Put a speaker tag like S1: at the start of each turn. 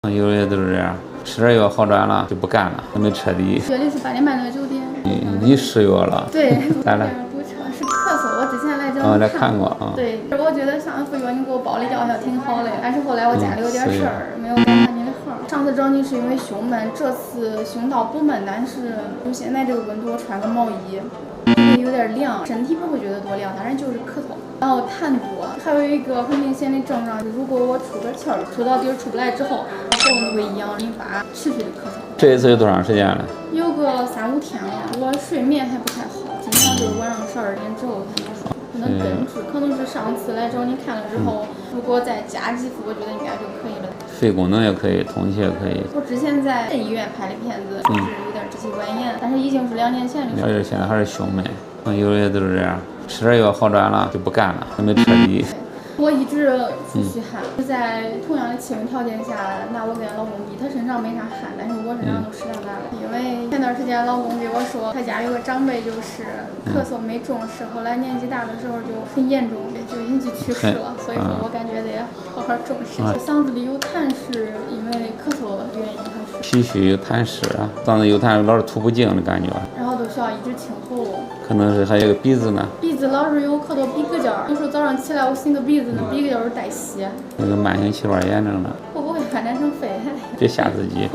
S1: 有的都是这样，吃点药好转了就不干了，没彻底。
S2: 学历是8点半那个酒店。
S1: 你吃药了？
S2: 对，
S1: 咋了？
S2: 堵车是咳嗽，我之前来这
S1: 来看过啊。
S2: 对，我觉得上一副药你给我包里吊下挺好的，但是后来我家里有点事儿，没有赶上你的号。上次找你是因为胸闷，这次胸倒不闷，但是就现在这个温度，我穿个毛衣。有点凉，身体不会觉得多凉，但是就是咳嗽，然后痰多，还有一个很明显的症状，如果我出个气儿，出到底儿出不来之后，喉咙会痒，引发持续的咳嗽。
S1: 这一次有多长时间了？
S2: 有个3、5天了，我睡眠还不太好，经常就是晚上12点之后才能睡，可能根治，可能是上次来找你看了之后，如果再加几副，我觉得应该就可以了。
S1: 肺功能也可以，通气也可以。
S2: 我之前在医院拍的片子，就是有点支气管炎，但是已经是2年前的事。
S1: 而且现在还是胸闷，有的都是这样，吃点药好转了就不干了，没彻底。
S2: 我一直出虚汗，在同样的气温条件下，拿我跟老公比，他身上没啥汗，但是我身上都湿哒哒的。因为前段时间老公给我说，他家有个长辈就是咳嗽没重视，后来年纪大的时候就很严重，就引起去世了。所以说我感觉得好好重视。嗓子里有痰是因为咳嗽的原因还是？
S1: 脾虚有痰湿啊，嗓子有痰老是吐不净的感觉。
S2: 然后都需要一直清喉咙。
S1: 可能是还有个鼻子呢。
S2: 鼻子老是有咳到鼻哥角，有时候早上起来我擤个鼻子，那鼻哥角是带血。
S1: 那个慢性气管炎症了。
S2: 会不会发展成肺癌？
S1: 别吓自己。